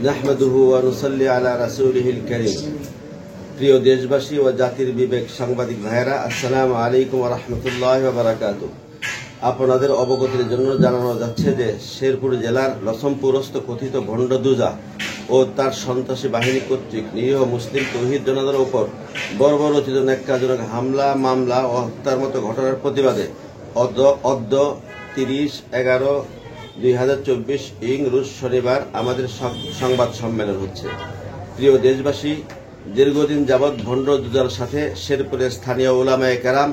নাহমাদুহু ওয়া নুসাল্লি আলা রাসূলিহিল কারীম। প্রিয় দেশবাসী ও জাতির বিবেক সাংবাদিক ভাইয়েরা, আসসালামু আলাইকুম ওয়া রাহমাতুল্লাহি ওয়া বারাকাতুহু। আপনাদের অবগতির জন্য জানানো যাচ্ছে যে শেরপুর জেলার লছমপুরস্থ কথিত ভণ্ড দুজা ও তার সন্ত্রাসী বাহিনী কর্তৃক নিরীহ মুসলিম তৌহিদ জনতার উপর বর্বরচিত ন্যাক্কারজনক হামলা, মামলা ও হত্যার মতো ঘটনার প্রতিবাদে অদ্য 30/11/2024 রোজ শনিবার আমাদের সংবাদ সম্মেলন হচ্ছে। প্রিয় দেশবাসী, দীর্ঘদিন যাবৎ ভণ্ড দুজার সাথে শেরপুরের স্থানীয় উলামায়ে কেরাম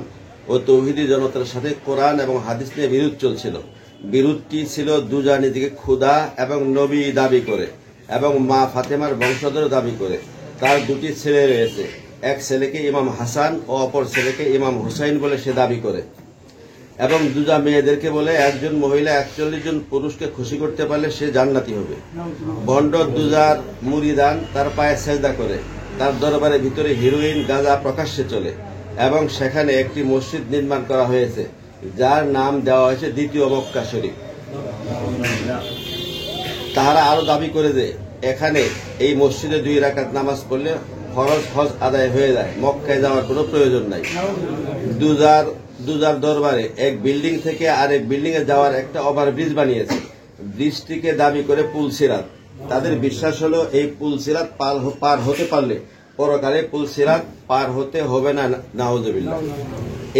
ও তৌহিদি জনতার সাথে কোরআন এবং হাদিস নিয়ে বিরোধ চলছিল। বিরোধটি ছিল দুজা নিজেকে খুদা এবং নবী দাবি করে এবং মা ফাতেমার বংশধর দাবি করে। তার দুটি ছেলে রয়েছে, এক ছেলেকে ইমাম হাসান ও অপর ছেলেকে ইমাম হুসাইন বলে সে দাবি করে, এবং দুজা মেয়েদেরকে বলে একজন মহিলা 41 জন পুরুষকে খুশি করতে পারলে সে জান্নাতি হবে। ভণ্ড দুজার মুরিদান তার পায়ে সেজদা করে, তার দরবারের ভিতরে হিরোইন, গাঁজা প্রকাশ্যে চলে এবং সেখানে একটি মসজিদ নির্মাণ করা হয়েছে যার নাম দেওয়া হয়েছে দ্বিতীয় মক্কা শরীফ। তাহারা আরো দাবি করে যে এখানে এই মসজিদে 2 রাকাত নামাজ পড়লে ফরজ হজ আদায় হয়ে যায়, মক্কায় যাওয়ার কোনো প্রয়োজন নাই। দুজার দরবারে এক বিল্ডিং থেকে আরেক বিল্ডিং এ যাওয়ার একটা ওভারব্রিজ বানিয়েছে। ব্রিজটিকে দাবি করে পুল সিরাত। তাদের বিশ্বাস হলো এই পুল সিরাত পার হতে পারলে পরকালে পুল সিরাত পার হতে হবে না, নাউজুবিল্লাহ।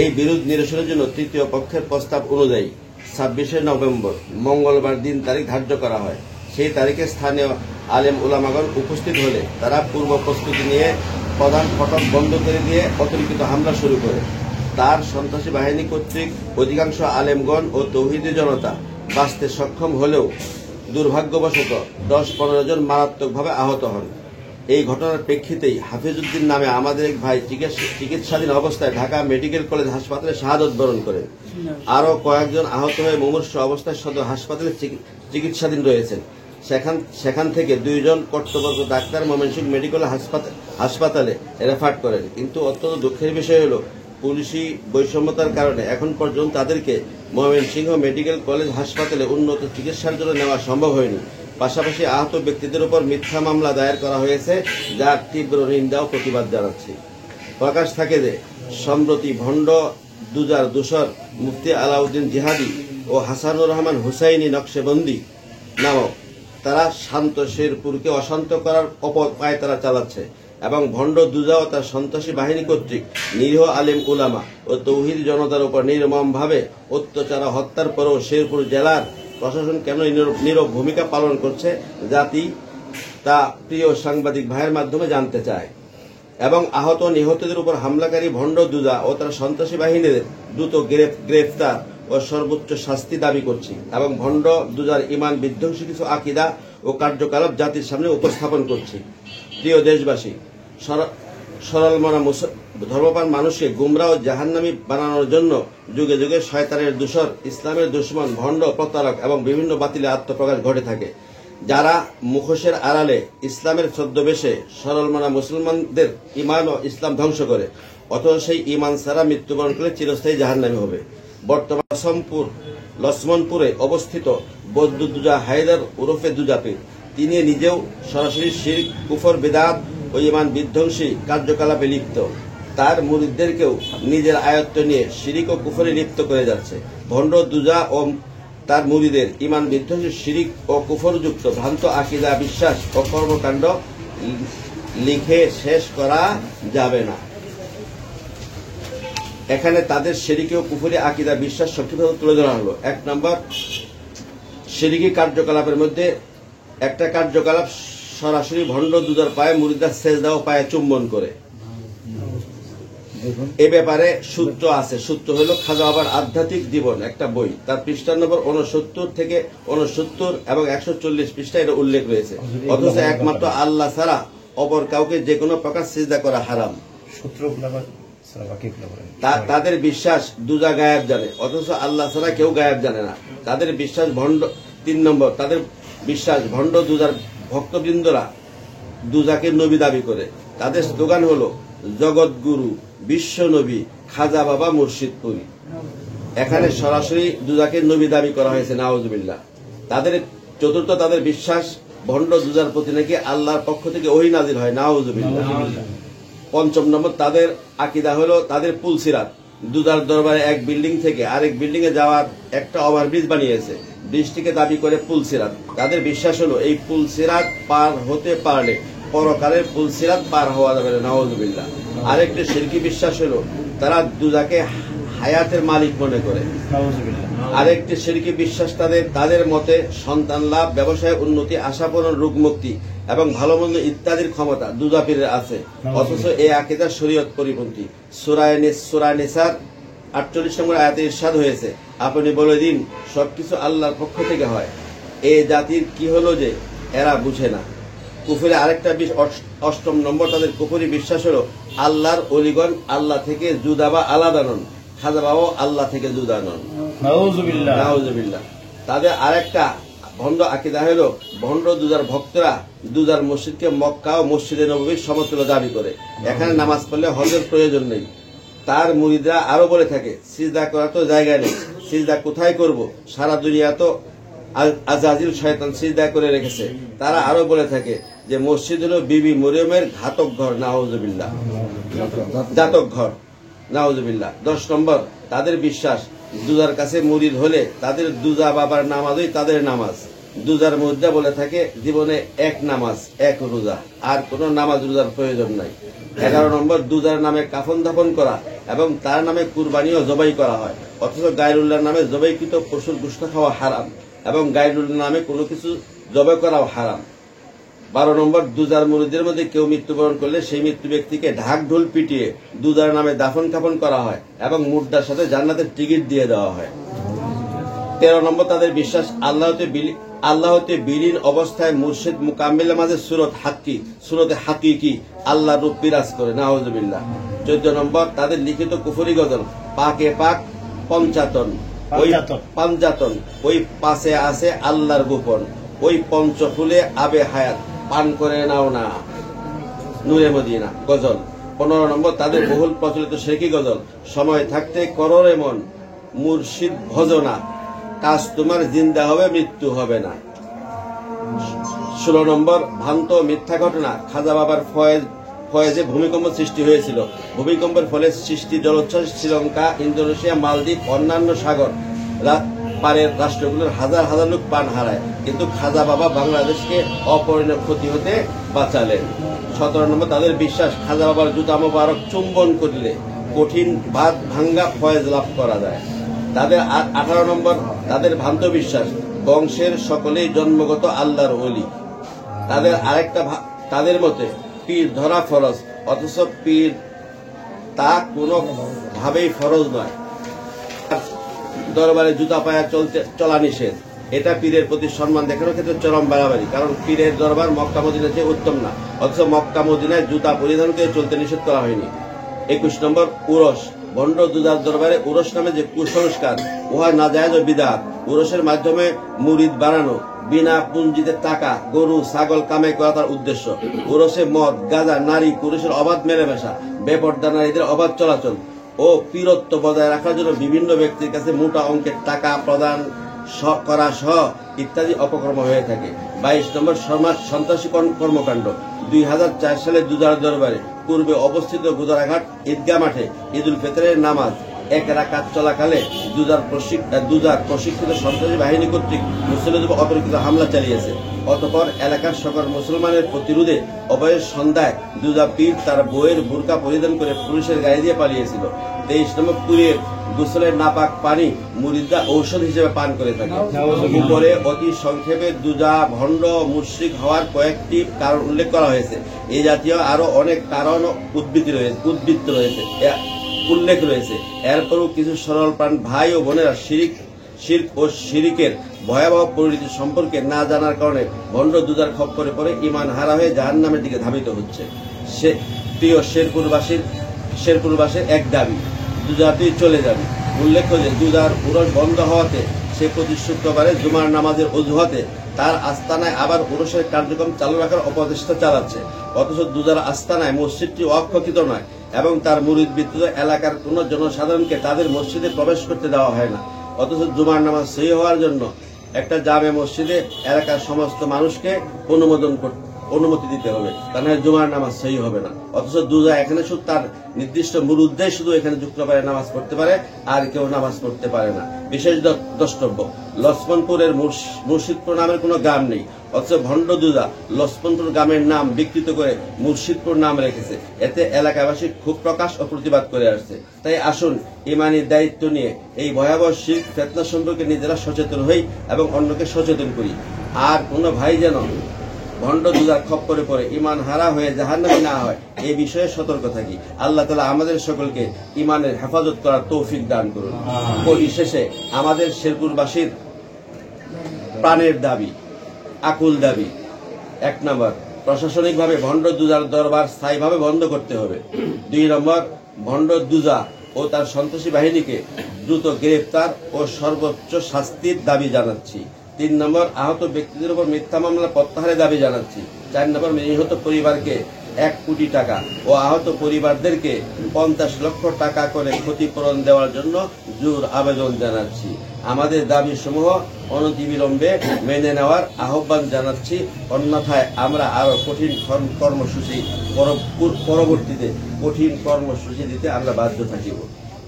এই বিরোধ নিরসনের জন্য তৃতীয় পক্ষের প্রস্তাব অনুযায়ী 26শে নভেম্বর মঙ্গলবার দিন তারিখ ধার্য করা হয়। সেই তারিখে স্থানীয় আলেম উলামাগণ উপস্থিত হলে তারা পূর্ব প্রস্তুতি নিয়ে প্রধান ফটক বন্ধ করে দিয়ে অতর্কিত হামলা শুরু করে। তার সন্ত্রাসী বাহিনী কর্তৃক অধিকাংশ আলেমগণ ও তৌহিদি জনতা বাঁচতে সক্ষম হলেও দুর্ভাগ্যবশত 10-15 জন মারাত্মকভাবে আহত হন। এই ঘটনার প্রেক্ষিতেই হাফিজউদ্দিন নামে আমাদের এক ভাই চিকিৎসাধীন অবস্থায় ঢাকা মেডিকেল কলেজ হাসপাতালে শাহাদত বরণ করেন। আরও কয়েকজন আহত হয়ে মুমূর্ষু অবস্থায় সদর হাসপাতালে চিকিৎসাধীন রয়েছেন। সেখান থেকে 2 জন কর্তব্যরত ডাক্তার ময়মনসিংহ মেডিকেল হাসপাতালে রেফার করেন। কিন্তু অত্যন্ত দুঃখের বিষয় হল পুলিশি বৈষম্যতার কারণে এখন পর্যন্ত তাদেরকে ময়মনসিংহ মেডিকেল কলেজ হাসপাতালে উন্নত চিকিৎসার জন্য নেওয়া সম্ভব হয়নি। পাশাপাশি আহত ব্যক্তিদের উপর মিথ্যা মামলা দায়ের করা হয়েছে, যার তীব্র নিন্দা ও প্রতিবাদ জানাচ্ছি। প্রকাশ থাকে যে সম্প্রতি ভণ্ড দুজার দোসর মুফতি আলাউদ্দিন জিহাদি ও হাসানুর রহমান হুসাইনি নকশেবন্দি নামক তারা শান্ত শেরপুরকে অশান্ত করার অপপায়তারা চালাচ্ছে এবং ভণ্ড দুজা ও তার সন্ত্রাসী বাহিনী কর্তৃক নিরীহ আলেম উলামা ও তৌহিদ জনতার উপর নির্মমভাবে অত্যাচার হত্যার পরেও শেরপুর জেলার প্রশাসন কেন নীরব ভূমিকা পালন করছে জাতি তা প্রিয় সাংবাদিক ভাইয়ের মাধ্যমে জানতে চায়, এবং আহত নিহতদের উপর হামলাকারী ভণ্ড দুজা ও তার সন্ত্রাসী বাহিনীদের দ্রুত গ্রেফতার ও সর্বোচ্চ শাস্তি দাবি করছি এবং ভণ্ড দুজার ইমান বিধ্বংসী কিছু আকীদা ও কার্যকলাপ জাতির সামনে উপস্থাপন করছি। প্রিয় দেশবাসী, সরল মনা ধর্মপ্রাণ মানুষকে গুমরাহ ও জাহান্নামী বানানোর জন্য যুগে যুগে শয়তানের দূষর, ইসলামের দুশ্মন, ভণ্ড, প্রতারক এবং বিভিন্ন বাতিলে আত্মপ্রকাশ ঘটে থাকে, যারা মুখোশের আড়ালে ইসলামের ছদ্মবেশে সরল মনা মুসলমানদের ইমান ও ইসলাম ধ্বংস করে, অথচ সেই ইমান ছাড়া মৃত্যুবরণ করে চিরস্থায়ী জাহান্নামী হবে। বর্তমান লছমনপুরে অবস্থিত বৌদ্ধ দুজা হায়দার ওরফে দুজাপীর, তিনি নিজেও সরাসরি শিরক, কুফর, বিদআত ও ইমান বিধ্বংসী কার্যকলাপে লিপ্ত। তার মুরিদদেরকেও নিজের আয়ত্ত নিয়ে শিরক ও কুফরে লিপ্ত করে যাচ্ছে। ভণ্ড দুজা ও তার মুরিদের ইমান বিধ্বংসী শিরক ও কুফরযুক্ত ভ্রান্ত আকীদা, বিশ্বাস ও কর্মকাণ্ড লিখে শেষ করা যাবে না। এখানে তাদের শিরকি ও কুফরি আকীদা, বিশ্বাস সংক্ষিপ্তভাবে তুলে ধরা হলো। 1 নম্বর, শিরকি কার্যকলাপের মধ্যে একটা কার্যকলাপ সরাসরি ভণ্ড দুজার পায়ে মুরিদরা সেজদা ও পায়ে চুম্বন করে। এ ব্যাপারে সূত্র আছে। সূত্র হলো খাজা বাবার আধ্যাত্মিক জীবন, একটা বই, তার পৃষ্ঠা নম্বর 69 থেকে 69 এবং 140 পৃষ্ঠায় এটা উল্লেখ রয়েছে। অথচ একমাত্র আল্লাহ ছাড়া অপর কাউকে যে কোনো প্রকার সিজদা করা হারাম। তাদের বিশ্বাস দুজা গায়েব জানে, অথচ আল্লাহ ছাড়া কেউ গায়েব জানে না। তাদের বিশ্বাস ভণ্ড। 3 নম্বর, তাদের বিশ্বাস ভণ্ড দুজার ভক্তবৃন্দরা দুজাকে নবী দাবি করে। তাদের স্লোগান হলো জগৎগুরু, বিশ্ব নবী, খাজা বাবা, মুর্শিদপুরি। এখানে সরাসরি দুজাকে নবী দাবি করা হয়েছে, নাউজুবিল্লাহ। তাদের চতুর্থ, তাদের বিশ্বাস ভণ্ড দুজার প্রতি নাকি আল্লাহর পক্ষ থেকে ওহী নাজিল হয়, নাউযুবিল্লাহ। ৫ম নম্বর তাদের আকীদা হলো তাদের পুলসিরাত, দুজার দরবারে এক বিল্ডিং থেকে আরেক বিল্ডিং এ যাওয়ার একটা ওভারব্রিজ বানিয়েছে, ব্রিজটিকে দাবি করে পুলসিরাত। তাদের বিশ্বাস হলো এই পুলসিরাত পার হতে পারলে পরকালের পুলসিরাত পার হওয়া যাবে না, নাউযুবিল্লাহ। আরেকটি শিরকি বিশ্বাস হলো তারা দুজাকে হায়াতের মালিক মনে করে। আরেকটি শিরকি বিশ্বাস তাদের মতে সন্তান লাভ, ব্যবসায় উন্নতি, আশাপূরণ, রোগ মুক্তি এবং ভালো মন্দ ইত্যাদির ক্ষমতা দুজা পীরের আছে, অথচ এই আকীদা শরীয়ত পরিপন্থী। সূরা নিসার ৪৮ নম্বর আয়াতে ইরশাদ হয়েছে, আপনি বলে দিন সবকিছু আল্লাহর পক্ষ থেকে হয়। এই জাতির কি হলো যে এরা বুঝে না। কুফরে আরেকটা ৮ম নম্বর তাদের কুফরি বিশ্বাস হলো আল্লাহর অলিগণ আল্লাহ থেকে জুদা বা আলাদা নন, খাজা বাবাও আল্লাহ থেকে জুদা নন, নাউযুবিল্লাহ। তাদের আরেকটা ভণ্ড আকীদা হলো ভণ্ড দুজার ভক্তরা দুজার মসজিদকে মক্কা ও মসজিদে নববীর সমতুল্য দাবি করে। এখানে নামাজ পড়লে হজের প্রয়োজন নেই। তার মুরিদরা আরো বলে থাকে সিজদা করার তো জায়গা নেই, সিজদা কোথায় করব, সারা দুনিয়া তো আজাজিল শয়তান সিজদা করে রেখেছে। তারা আরো বলে থাকে যে মসজিদ হলো বিবি মরিয়মের ঘাতক ঘর, নাউযুবিল্লাহ, জাতক ঘর, নাউযুবিল্লাহ। ১০ নম্বর তাদের বিশ্বাস দুজার কাছে মুরিদ হলে তাদের দুজা বাবার নামাজই তাদের নামাজ। দুজার মুরিদরা বলে থাকে জীবনে এক নামাজ এক রোজা, আর কোন নামাজ রোজার প্রয়োজন নাই। ১১ নম্বর দুজার নামে কাফন দাফন করা এবং তার নামে কুরবানিও জবাই করা হয়, অথচ গায়রুল্লাহর নামে জবাইকৃত পশুর গোশত খাওয়া হারাম এবং গায়রুল্লাহর নামে কোনো কিছু জবাই করাও হারাম। ১২ নম্বর দুজার মুরিদদের মধ্যে কেউ মৃত্যুবরণ করলে সেই মৃত্যু ব্যক্তিকে ঢাক ঢোল পিটিয়ে দুজার নামে দাফন কাফন করা হয় এবং মুর্দার সাথে জান্নাতের টিকিট দিয়ে দেওয়া হয়। ১৩ নম্বর তাদের বিশ্বাস আল্লাহ হতে বিলীন অবস্থায় মুর্শিদ মুকাম্মিলের মাঝে সুরতে হাকিকি আল্লাহ রূপ বিরাজ করে, নাউযুবিল্লাহ। ১৪ নম্বর তাদের লিখিত কুফরি গজল পাকে পাক পঞ্চাতন, ওই পাশে আছে আল্লাহর গোপন, ওই পঞ্চফুলে আবে হায়াত পান করে নাও না, নূরে মদিনা গজল। ১৫ নম্বর তাদের বহুল প্রচলিত শেরকি গজল সময় থাকতে করো রে মন মুর্শিদ ভজনা, কাজ তোমার জিন্দা হবে মৃত্যু হবে না। ১৬ নম্বর ভ্রান্ত মিথ্যা ঘটনা খাজা বাবার ফয়েজে ভূমিকম্প সৃষ্টি হয়েছিল, ভূমিকম্পের ফলে সৃষ্টি জলোচ্ছ্বাস শ্রীলঙ্কা, ইন্দোনেশিয়া, মালদ্বীপ অন্যান্য সাগর পারের রাষ্ট্রগুলোর হাজার হাজার লোক প্রাণ হারায়, কিন্তু খাজা বাবা বাংলাদেশকে অপরিণত ক্ষতি হতে বাঁচালেন। ১৭ নম্বর তাদের বিশ্বাস খাজা বাবার জুতা মোবারক চুম্বন করলে কঠিন বাদ ভাঙ্গা ফয়েজ লাভ করা যায়। তাদের ১৮ নম্বর তাদের ভ্রান্ত বিশ্বাস বংশের সকলেই জন্মগত আল্লাহর ওলি। তাদের আরেকটা তাদের মতে পীর ধরা ফরজ, অথচ পীর তা কোনো ভাবেই ফরজ নয়। দরবারে জুতা পায়া চলা নিষেধ, এটা পীরের প্রতি সম্মান দেখানোর ক্ষেত্রে চরম বাড়াবাড়ি, কারণ পীরের দরবার মক্কা মদিনা চেয়ে উত্তম না, অথচ মক্কা মদিনায় জুতা পরিধান করে চলতে নিষেধ করা হয়নি। ২১ নম্বর উরস ভণ্ড দুজার দরবারে উরস নামে যে কুসংস্কার উহা নাজায়েজ ও বিদআত। উরসের মাধ্যমে মুরিদ বাড়ানো, বিনা পুঞ্জিতে টাকা গরু ছাগল কামাই করা তার উদ্দেশ্য। উরসে মদ গাঁজা নারী পুরুষের অবাধ মেলামেশা, বেপর্দা নারীদের অবাধ চলাচল ও পীরত্ব বজায় রাখার জন্য বিভিন্ন ব্যক্তির কাছে মোটা অঙ্কের টাকা প্রদান করা সহ ইত্যাদি অপকর্ম হয়ে থাকে। ২২ নম্বর সমাজ সন্ত্রাসী কর্মকাণ্ড ২০০৪ সালে দুজার দরবারে পূর্বে অবস্থিত গুদারাঘাট ঈদগাহ মাঠে ঈদুল ফিতরের নামাজ এক রাকাত চলাকালে দুজার প্রশিক্ষিত সন্ত্রাসী বাহিনী কর্তৃক মুসলিমদের উপর অতর্কিত হামলা চালিয়েছে। অতঃপর এলাকার সকল মুসলমানের প্রতিরোধে অভয়ের সন্ধ্যায় দুজা পীর তার বইয়ের বুরকা পরিধান করে পুলিশের গাড়ি দিয়ে পালিয়েছিল। ২৩ নম্বর পুরীর গোসলের নাপাক পানি মুরিদরা ঔষধ হিসেবে পান করে থাকে। উপরে অতি সংক্ষেপে দুজা ভণ্ড মুশরিক হওয়ার কয়েকটি কারণ উল্লেখ করা হয়েছে। এই জাতীয় আরো অনেক কারণ উল্লেখ রয়েছে। এরপরও কিছু সরল প্রাণ ভাই ও বোনেরা শিরক ও শিরিকের ভয়াবহ পরিণতি সম্পর্কে না জানার কারণে ভণ্ড দুজার খপ্পরে পড়ে ঈমান হারা হয়ে জাহান্নামের দিকে ধাবিত হচ্ছে। প্রিয় শেরপুরবাসীর এক দাবি দুজাতেই চলে যাবে। উল্লেখ্য যে দুজার উরস বন্ধ হওয়াতে সে প্রতি শুক্রবারে জুমার নামাজের অজুহাতে তার আস্তানায় আবার উরসের কার্যক্রম চালু রাখার অপচেষ্টা চালাচ্ছে, অথচ দুজার আস্তানায় মসজিদটি অক্ষত নয় এবং তার মুরিদ ব্যতীত এলাকার কোন জনসাধারণকে তাদের মসজিদে প্রবেশ করতে দেওয়া হয় না। অথচ জুমার নামাজ সহি হওয়ার জন্য একটা জামে মসজিদে এলাকার সমস্ত মানুষকে অনুমতি দিতে হবে, তা নয় জুমার নামাজ সহি হবে না। অথচ দুজা এখানে শুধু তার নির্দিষ্ট মুরুদ্দেই শুধু এখানে যুক্ত পারে নামাজ পড়তে পারে, আর কেউ নামাজ পড়তে পারে না। বিশেষ দ্রষ্টব্য, লক্ষ্মণপুরের মুর্শিদপুর নামের কোনো গ্রাম নেই, অথচ ভণ্ড দুজা লক্ষ্মণপুর গ্রামের নাম বিকৃত করে মুর্শিদপুর নাম রেখেছে। এতে এলাকাবাসী খুব প্রকাশ ও প্রতিবাদ করে আসছে। তাই আসুন ইমানি দায়িত্ব নিয়ে এই ভয়াবহ শিরক ফিতনা সম্পর্কে নিজেরা সচেতন হই এবং অন্যকে সচেতন করি। আর কোনো ভাই যেন ভণ্ড দুজার খপ্পরে পড়ে ইমান হারা হয়ে জাহান্নামী না হয়, এই বিষয়ে সতর্ক থাকি। আল্লাহ তাআলা আমাদের সকলকে ইমানের হেফাজত করার তৌফিক দান করুন। পরিশেষে আমাদের শেরপুরবাসীর প্রাণের দাবি, আকুল দাবি, 1 নম্বর, প্রশাসনিকভাবে ভণ্ড দুজার দরবার স্থায়ীভাবে বন্ধ করতে হবে। 2 নম্বর, ভণ্ড দুজা ও তার সন্ত্রাসী বাহিনীকে দ্রুত গ্রেফতার ও সর্বোচ্চ শাস্তির দাবি জানাচ্ছি। 3 নম্বর, আহত ব্যক্তিদের উপর মিথ্যা মামলা প্রত্যাহারের দাবি জানাচ্ছি। 4 নম্বর, নিহত পরিবারকে 1 কোটি টাকা ও আহত পরিবারদেরকে 50 লক্ষ টাকা করে ক্ষতিপূরণ দেওয়ার জন্য জোর আবেদন জানাচ্ছি। আমাদের দাবি সমূহ অনতিবিলম্বে মেনে নেওয়ার আহ্বান জানাচ্ছি, অন্যথায় আমরা আরো কঠিন কর্মসূচি পরবর্তীতে কঠিন কর্মসূচি দিতে আমরা বাধ্য থাকিব।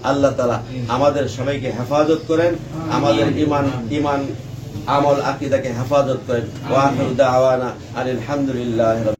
আল্লাহ তাআলা আমাদের সবাইকে হেফাজত করেন, আমাদের ইমান আমল আকিদাকে হেফাজত করেন। ওয়া আখিরু দাওয়ানা আলহামদুলিল্লাহি।